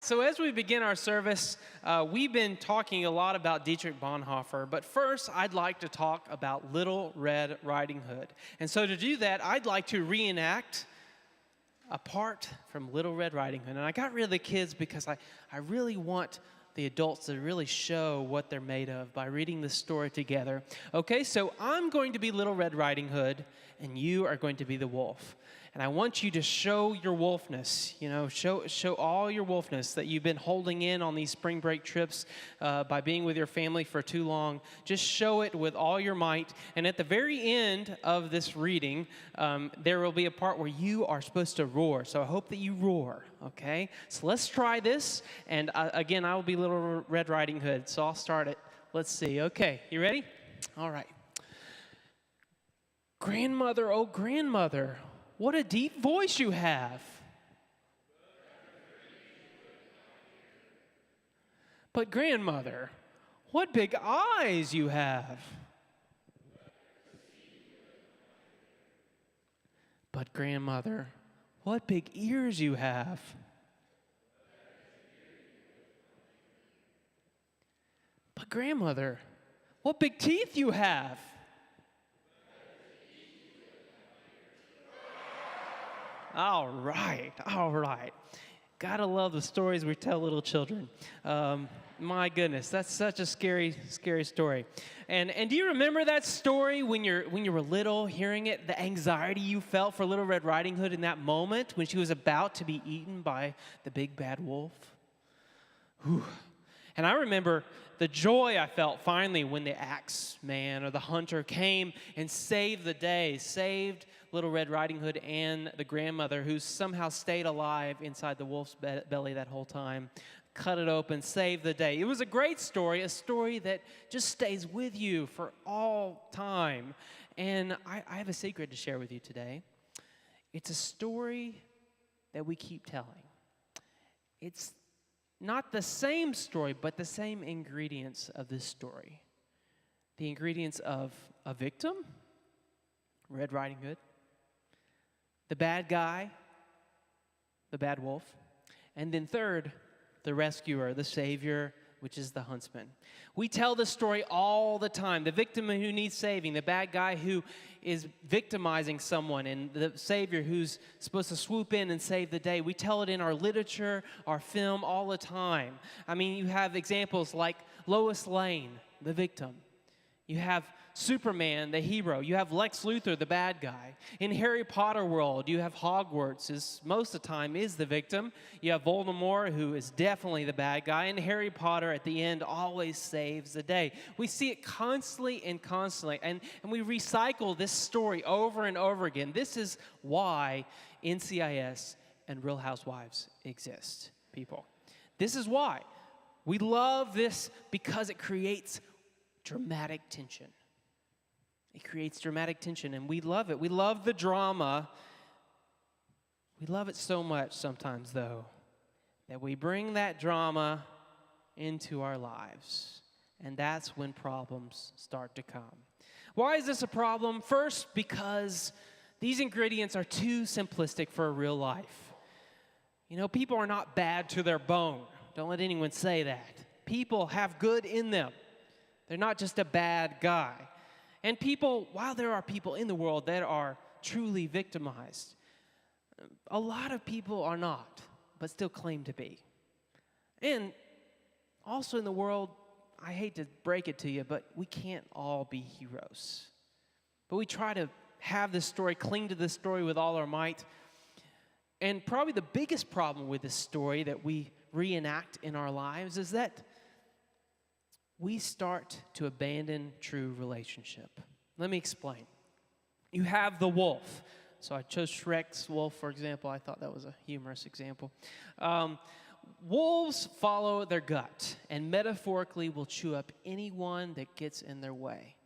So as we begin our service, we've been talking a lot about Dietrich Bonhoeffer, but first I'd like to talk about Little Red Riding Hood. And so to do that, I'd like to reenact a part from Little Red Riding Hood. And I got rid of the kids because I really want the adults to really show what they're made of by reading this story together. Okay, so I'm going to be Little Red Riding Hood, and you are going to be the wolf. And I want you to show your wolfness, show all your wolfness that you've been holding in on these spring break trips by being with your family for too long. Just show it with all your might. And at the very end of this reading, there will be a part where you are supposed to roar. So I hope that you roar, okay? So let's try this. And again, I will be Little Red Riding Hood. So I'll start it. Let's see. Okay, you ready? All right. Grandmother, oh grandmother, what a deep voice you have. But grandmother, what big eyes you have. But grandmother, what big ears you have. But grandmother, what big teeth you have. All right. Gotta love the stories we tell little children. My goodness, that's such a scary story. And do you remember that story when you were little, hearing it, the anxiety you felt for Little Red Riding Hood in that moment when she was about to be eaten by the big bad wolf? Whew. And I remember the joy I felt finally when the axe man or the hunter came and saved the day, saved Little Red Riding Hood and the grandmother who somehow stayed alive inside the wolf's belly that whole time, cut it open, saved the day. It was a great story, a story that just stays with you for all time. And I have a secret to share with you today. It's a story that we keep telling. It's not the same story, but the same ingredients of this story. The ingredients of a victim, Red Riding Hood, the bad guy, the bad wolf, and then third, the rescuer, the savior, which is the huntsman. We tell this story all the time. The victim who needs saving, the bad guy who is victimizing someone, and the savior who's supposed to swoop in and save the day. We tell it in our literature, our film, all the time. I mean, you have examples like Lois Lane, the victim. You have Superman, the hero. You have Lex Luthor, the bad guy. In Harry Potter world, you have Hogwarts, who most of the time is the victim. You have Voldemort, who is definitely the bad guy. And Harry Potter, at the end, always saves the day. We see it constantly, and we recycle this story over and over again. This is why NCIS and Real Housewives exist, people. This is why. We love this because it creates dramatic tension. It creates dramatic tension, and we love it. We love the drama. We love it so much sometimes, though, that we bring that drama into our lives, and that's when problems start to come. Why is this a problem? First, because these ingredients are too simplistic for real life. You know, people are not bad to their bone. Don't let anyone say that. People have good in them. They're not just a bad guy. And people, while there are people in the world that are truly victimized, a lot of people are not, but still claim to be. And also in the world, I hate to break it to you, but we can't all be heroes. But we try to have this story, cling to this story with all our might. And probably the biggest problem with this story that we reenact in our lives is that we start to abandon true relationship. Let me explain. You have the wolf. So I chose Shrek's wolf, for example. I thought that was a humorous example. Wolves follow their gut and metaphorically will chew up anyone that gets in their way.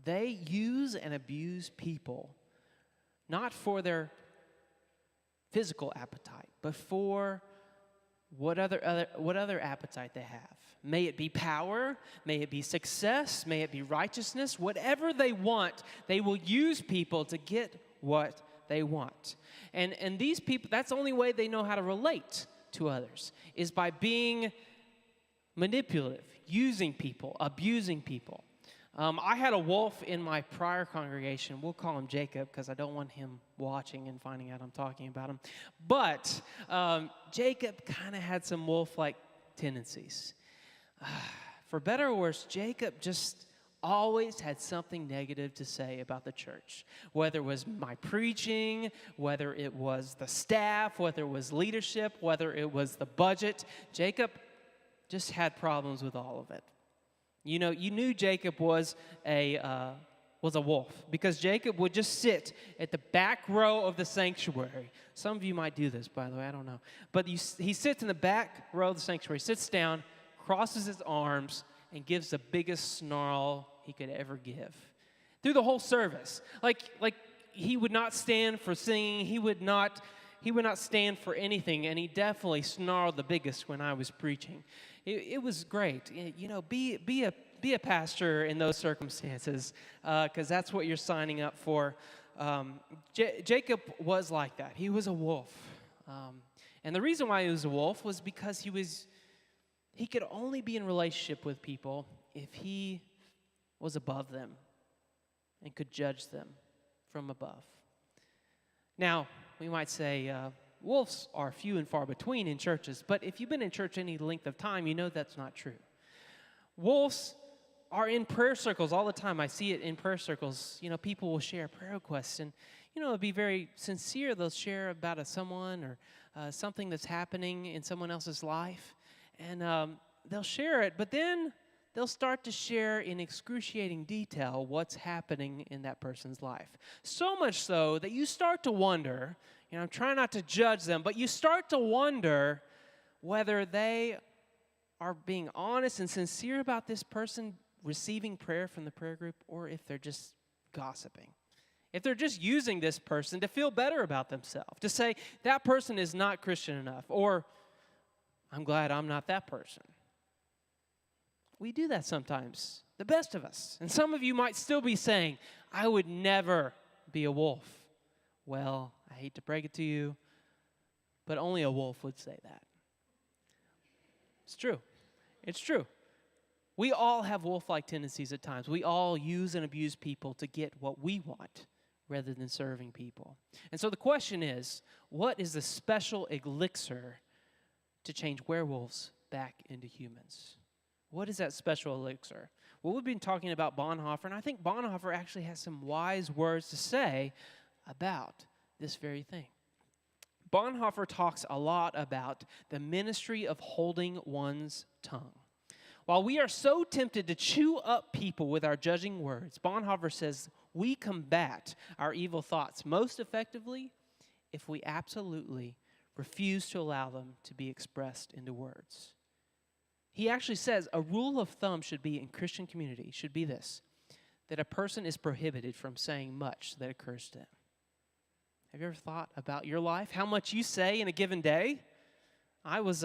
They use and abuse people, not for their physical appetite, but for what other appetite they have. May it be power, may it be success, may it be righteousness, whatever they want, they will use people to get what they want. And these people, that's the only way they know how to relate to others is by being manipulative, using people, abusing people. I had a wolf in my prior congregation. We'll call him Jacob because I don't want him watching and finding out I'm talking about him. But Jacob kind of had some wolf-like tendencies. For better or worse, Jacob just always had something negative to say about the church. Whether it was my preaching, whether it was the staff, whether it was leadership, whether it was the budget, Jacob just had problems with all of it. You know, you knew Jacob was a wolf because Jacob would just sit at the back row of the sanctuary. Some of you might do this, by the way, I don't know. But he sits in the back row of the sanctuary, sits down, crosses his arms, and gives the biggest snarl he could ever give through the whole service. Like he would not stand for singing. He would not stand for anything, and he definitely snarled the biggest when I was preaching. It was great. You know, be a pastor in those circumstances because that's what you're signing up for. Jacob was like that. He was a wolf. And the reason why he was a wolf was because he could only be in relationship with people if he was above them and could judge them from above. Now, we might say wolves are few and far between in churches, but if you've been in church any length of time, you know that's not true. Wolves are in prayer circles all the time. I see it in prayer circles. You know, people will share prayer requests, and, you know, it'll be very sincere. They'll share about someone or something that's happening in someone else's life, and they'll share it, but then they'll start to share in excruciating detail what's happening in that person's life. So much so that you start to wonder, you know, I'm trying not to judge them, but you start to wonder whether they are being honest and sincere about this person receiving prayer from the prayer group, or if they're just gossiping. If they're just using this person to feel better about themselves, to say, that person is not Christian enough, or I'm glad I'm not that person. We do that sometimes, the best of us. And some of you might still be saying, I would never be a wolf. Well, I hate to break it to you, but only a wolf would say that. It's true. It's true. We all have wolf-like tendencies at times. We all use and abuse people to get what we want rather than serving people. And so the question is, what is the special elixir to change werewolves back into humans? What is that special elixir? Well, we've been talking about Bonhoeffer, and I think Bonhoeffer actually has some wise words to say about this very thing. Bonhoeffer talks a lot about the ministry of holding one's tongue. While we are so tempted to chew up people with our judging words, Bonhoeffer says we combat our evil thoughts most effectively if we absolutely refuse to allow them to be expressed into words. He actually says a rule of thumb should be in Christian community, should be this, that a person is prohibited from saying much that occurs to them. Have you ever thought about your life, how much you say in a given day? I lost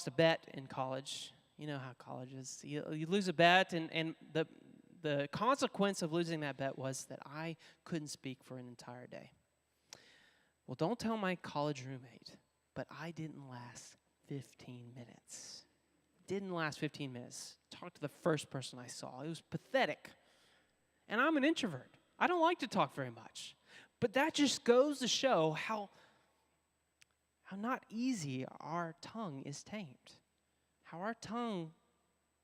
a bet in college. You know how college is. You lose a bet, and the consequence of losing that bet was that I couldn't speak for an entire day. Well, don't tell my college roommate, but I didn't last 15 minutes. Didn't last 15 minutes. Talked to the first person I saw. It was pathetic. And I'm an introvert. I don't like to talk very much. But that just goes to show how not easy our tongue is tamed. How our tongue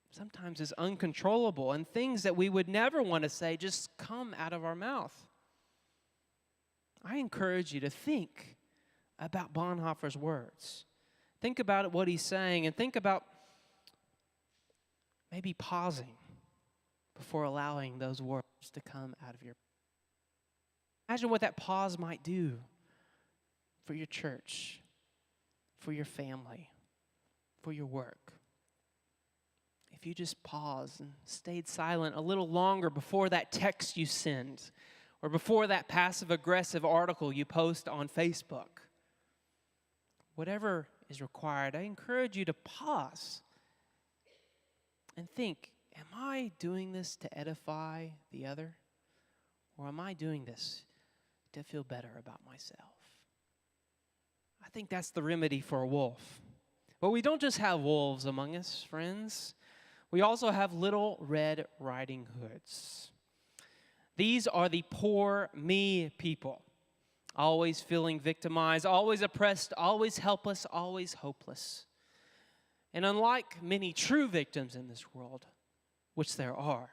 sometimes is uncontrollable, and things that we would never want to say just come out of our mouth. I encourage you to think about Bonhoeffer's words. Think about what he's saying, and think about maybe pausing before allowing those words to come out of your mouth. Imagine what that pause might do for your church, for your family, for your work. If you just paused and stayed silent a little longer before that text you send, or before that passive-aggressive article you post on Facebook, whatever is required, I encourage you to pause and think, am I doing this to edify the other? Or am I doing this to feel better about myself? I think that's the remedy for a wolf. But we don't just have wolves among us, friends. We also have little Red Riding Hoods. These are the poor me people, always feeling victimized, always oppressed, always helpless, always hopeless. And unlike many true victims in this world, which there are,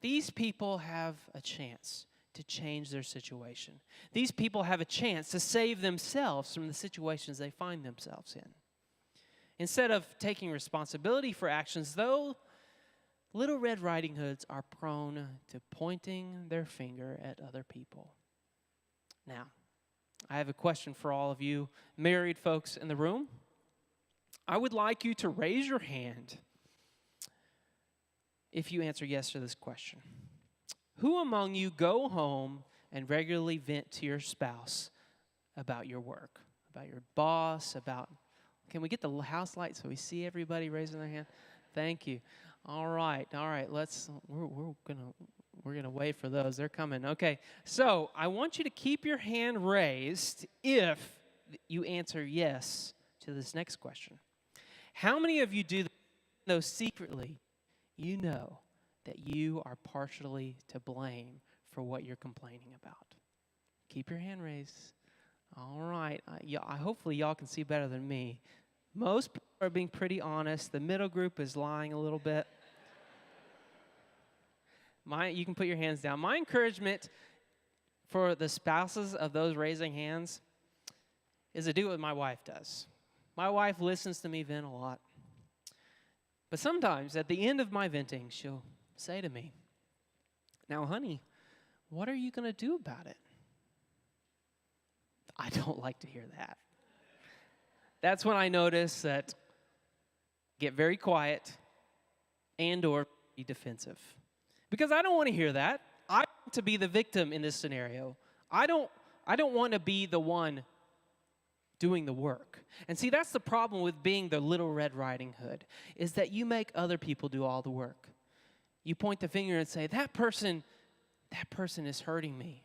these people have a chance to change their situation. These people have a chance to save themselves from the situations they find themselves in. Instead of taking responsibility for actions, though, Little Red Riding Hoods are prone to pointing their finger at other people. Now, I have a question for all of you married folks in the room. I would like you to raise your hand if you answer yes to this question. Who among you go home and regularly vent to your spouse about your work, about your boss, about... Can we get the house light so we see everybody raising their hand? Thank you. All right. We're gonna wait for those. They're coming. Okay. So I want you to keep your hand raised if you answer yes to this next question. How many of you do that, though secretly you know that you are partially to blame for what you're complaining about? Keep your hand raised. All right. Hopefully y'all can see better than me. Most people are being pretty honest. The middle group is lying a little bit. You can put your hands down. My encouragement for the spouses of those raising hands is to do what my wife does. My wife listens to me vent a lot. But sometimes at the end of my venting, she'll say to me, "Now, honey, what are you going to do about it?" I don't like to hear that. That's when I notice that get very quiet and or be defensive. Because I don't want to hear that. I want to be the victim in this scenario. I don't want to be the one doing the work. And see, that's the problem with being the Little Red Riding Hood, is that you make other people do all the work. You point the finger and say, that person is hurting me.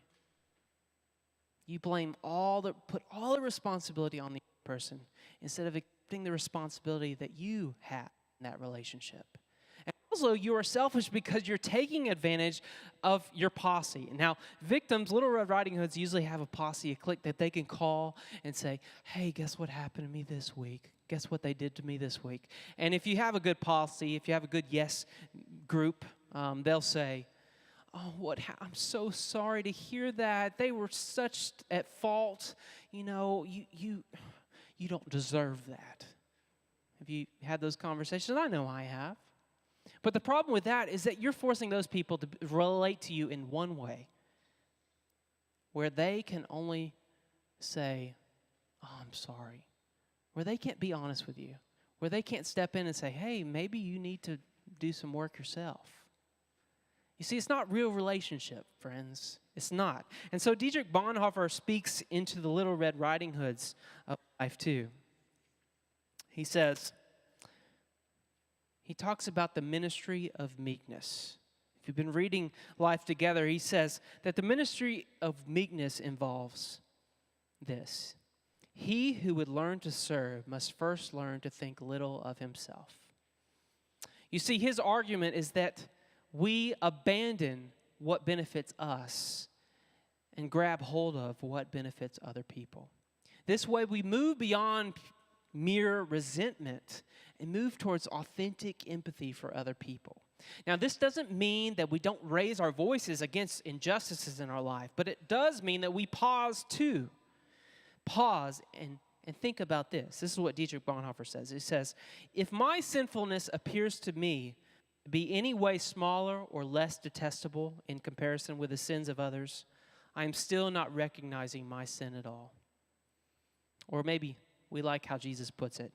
You put all the responsibility on the person instead of accepting the responsibility that you have in that relationship. And also, you are selfish because you're taking advantage of your posse. Now, victims, Little Red Riding Hoods usually have a posse, a clique that they can call and say, "Hey, guess what happened to me this week? Guess what they did to me this week?" And if you have a good posse, if you have a good yes group, they'll say, "Oh, I'm so sorry to hear that. They were such at fault. You know, you don't deserve that." Have you had those conversations? I know I have. But the problem with that is that you're forcing those people to relate to you in one way, where they can only say, "Oh, I'm sorry," where they can't be honest with you, where they can't step in and say, "Hey, maybe you need to do some work yourself." You see, it's not real relationship, friends. It's not. And so Dietrich Bonhoeffer speaks into the Little Red Riding Hoods of life too. He says, he talks about the ministry of meekness. If you've been reading Life Together, he says that the ministry of meekness involves this. He who would learn to serve must first learn to think little of himself. You see, his argument is that we abandon what benefits us and grab hold of what benefits other people. This way we move beyond mere resentment and move towards authentic empathy for other people. Now, this doesn't mean that we don't raise our voices against injustices in our life, but it does mean that we pause too. Pause and think about this. This is what Dietrich Bonhoeffer says. He says, "If my sinfulness appears to me be any way smaller or less detestable in comparison with the sins of others, I am still not recognizing my sin at all." Or maybe we like how Jesus puts it.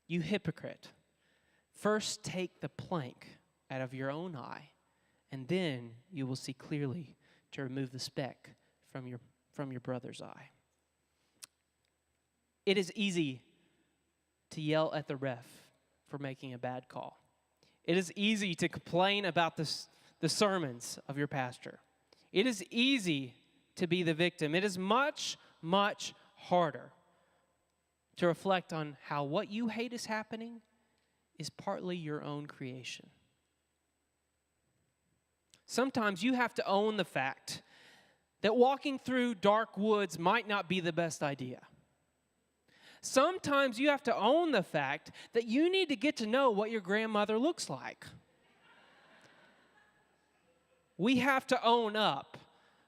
"You hypocrite, first take the plank out of your own eye, and then you will see clearly to remove the speck from your brother's eye." It is easy to yell at the ref for making a bad call. It is easy to complain about the sermons of your pastor. It is easy to be the victim. It is much, much harder to reflect on how what you hate is happening is partly your own creation. Sometimes you have to own the fact that walking through dark woods might not be the best idea. Sometimes you have to own the fact that you need to get to know what your grandmother looks like. We have to own up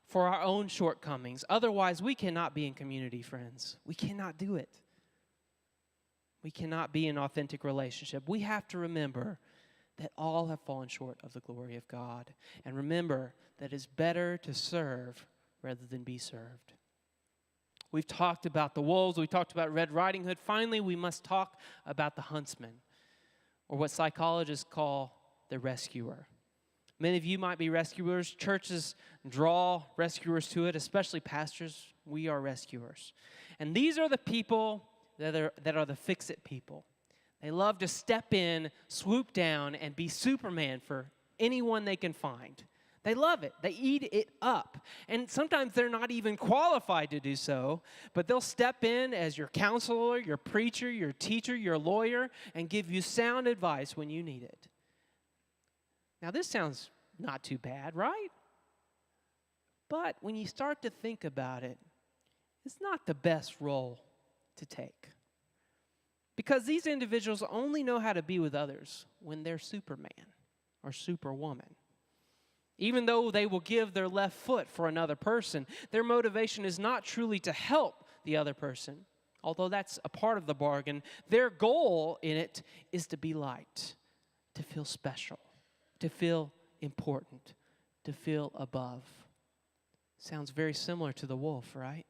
for our own shortcomings. Otherwise, we cannot be in community, friends. We cannot do it. We cannot be in authentic relationship. We have to remember that all have fallen short of the glory of God. And remember that it's better to serve rather than be served. We've talked about the wolves. We talked about Red Riding Hood. Finally, we must talk about the huntsman, or what psychologists call the rescuer. Many of you might be rescuers. Churches draw rescuers to it, especially pastors. We are rescuers. And these are the people that are the fix-it people. They love to step in, swoop down, and be Superman for anyone they can find. They love it. They eat it up. And sometimes they're not even qualified to do so, but they'll step in as your counselor, your preacher, your teacher, your lawyer, and give you sound advice when you need it. Now, this sounds not too bad, right? But when you start to think about it, it's not the best role to take. Because these individuals only know how to be with others when they're Superman or Superwoman. Even though they will give their left foot for another person, their motivation is not truly to help the other person, although that's a part of the bargain. Their goal in it is to be liked, to feel special, to feel important, to feel above. Sounds very similar to the wolf, right?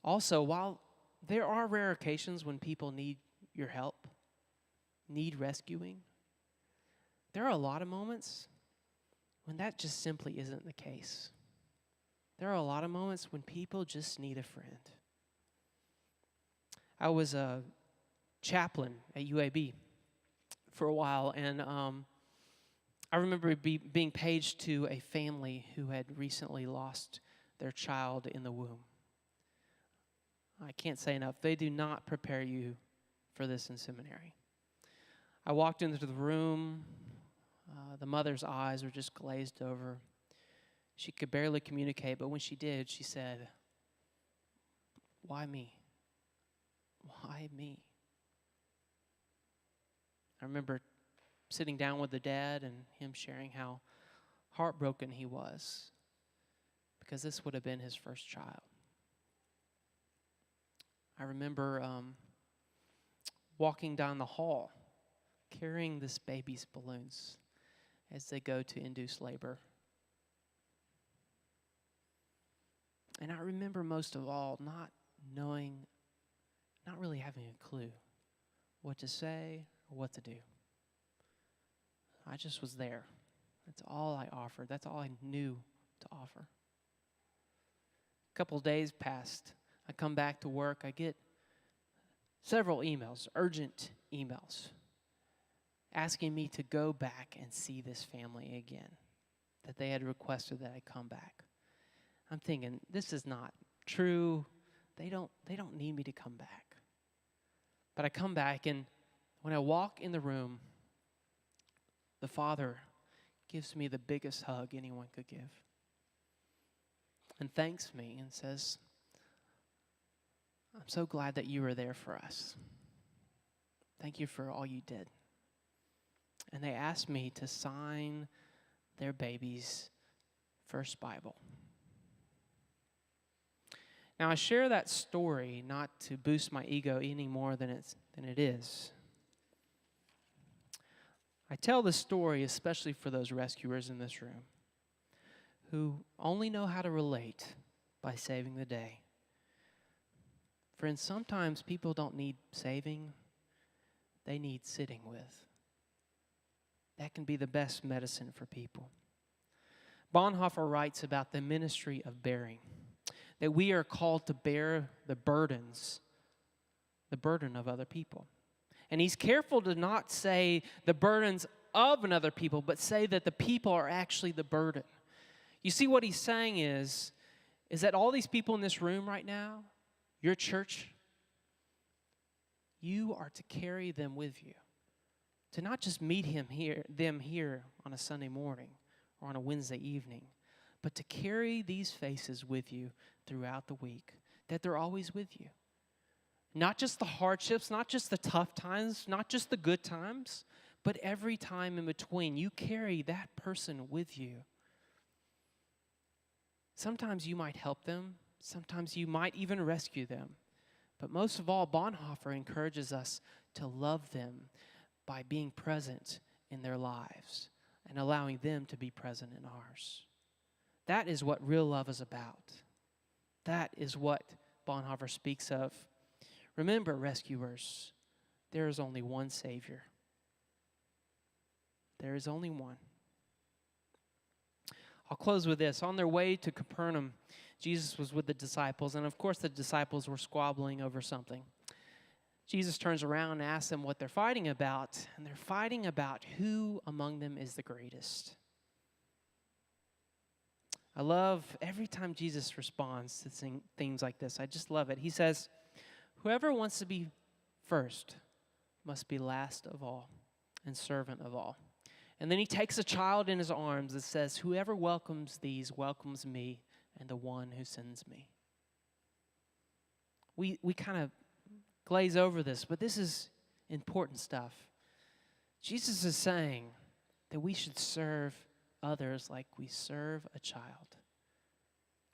Also, while there are rare occasions when people need your help, need rescuing, there are a lot of moments when that just simply isn't the case. There are a lot of moments when people just need a friend. I was a chaplain at UAB for a while, and I remember being paged to a family who had recently lost their child in the womb. I can't say enough. They do not prepare you for this in seminary. I walked into the room. The mother's eyes were just glazed over. She could barely communicate, but when she did, she said, "Why me? Why me?" I remember sitting down with the dad and him sharing how heartbroken he was because this would have been his first child. I remember walking down the hall carrying this baby's balloons as they go to induce labor. And I remember most of all not really having a clue what to say or what to do. I just was there. That's all I offered. That's all I knew to offer. A couple of days passed. I come back to work. I get several emails, urgent emails, asking me to go back and see this family again, that they had requested that I come back. I'm thinking, this is not true. They don't need me to come back. But I come back, and when I walk in the room, the father gives me the biggest hug anyone could give and thanks me and says, "I'm so glad that you were there for us. Thank you for all you did." And they asked me to sign their baby's first Bible. Now, I share that story not to boost my ego any more than it is. I tell this story especially for those rescuers in this room who only know how to relate by saving the day. Friends, sometimes people don't need saving, they need sitting with. That can be the best medicine for people. Bonhoeffer writes about the ministry of bearing, that we are called to bear the burden of other people. And he's careful to not say the burdens of another people, but say that the people are actually the burden. You see, what he's saying is that all these people in this room right now, Your church, you are to carry them with you. To not just meet them here on a Sunday morning or on a Wednesday evening, but to carry these faces with you throughout the week, that they're always with you. Not just the hardships, not just the tough times, not just the good times, but every time in between, you carry that person with you. Sometimes you might help them. Sometimes you might even rescue them. But most of all, Bonhoeffer encourages us to love them by being present in their lives and allowing them to be present in ours. That is what real love is about. That is what Bonhoeffer speaks of. Remember, rescuers, there is only one Savior. There is only one. I'll close with this. On their way to Capernaum, Jesus was with the disciples, and of course the disciples were squabbling over something. Jesus turns around and asks them what they're fighting about, and they're fighting about who among them is the greatest. I love every time Jesus responds to things like this. I just love it. He says, whoever wants to be first must be last of all and servant of all. And then he takes a child in his arms and says, whoever welcomes these welcomes me and the one who sends me. We kind of glaze over this, but this is important stuff. Jesus is saying that we should serve others like we serve a child.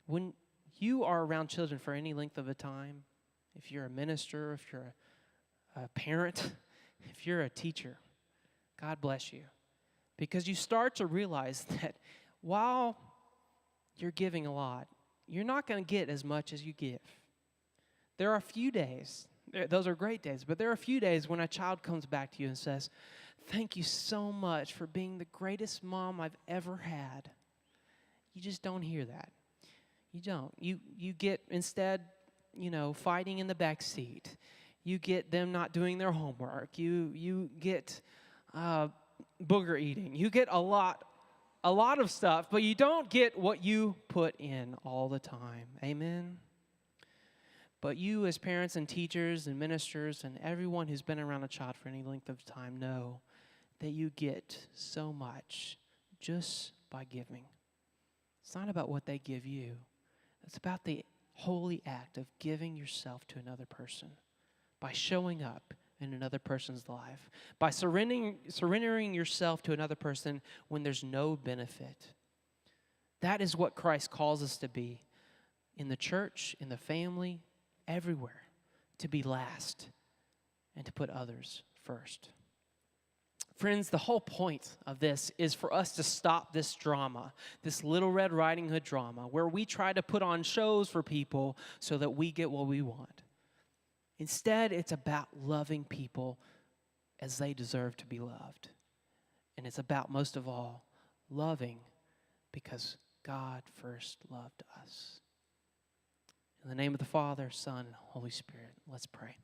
When you are around children for any length of a time, if you're a minister, if you're a parent, if you're a teacher, God bless you. Because you start to realize that while you're giving a lot, you're not going to get as much as you give. There are a few days, those are great days, but there are a few days when a child comes back to you and says, thank you so much for being the greatest mom I've ever had. You just don't hear that. You don't. You get instead, fighting in the back seat. You get them not doing their homework. You get booger eating. You get a lot of stuff, but you don't get what you put in all the time. Amen? But you as parents and teachers and ministers and everyone who's been around a child for any length of time know that you get so much just by giving. It's not about what they give you. It's about the holy act of giving yourself to another person by showing up in another person's life, by surrendering yourself to another person when there's no benefit. That is what Christ calls us to be in the church, in the family, everywhere, to be last and to put others first. Friends, the whole point of this is for us to stop this drama, this Little Red Riding Hood drama, where we try to put on shows for people so that we get what we want. Instead, it's about loving people as they deserve to be loved. And it's about, most of all, loving because God first loved us. In the name of the Father, Son, and Holy Spirit, let's pray.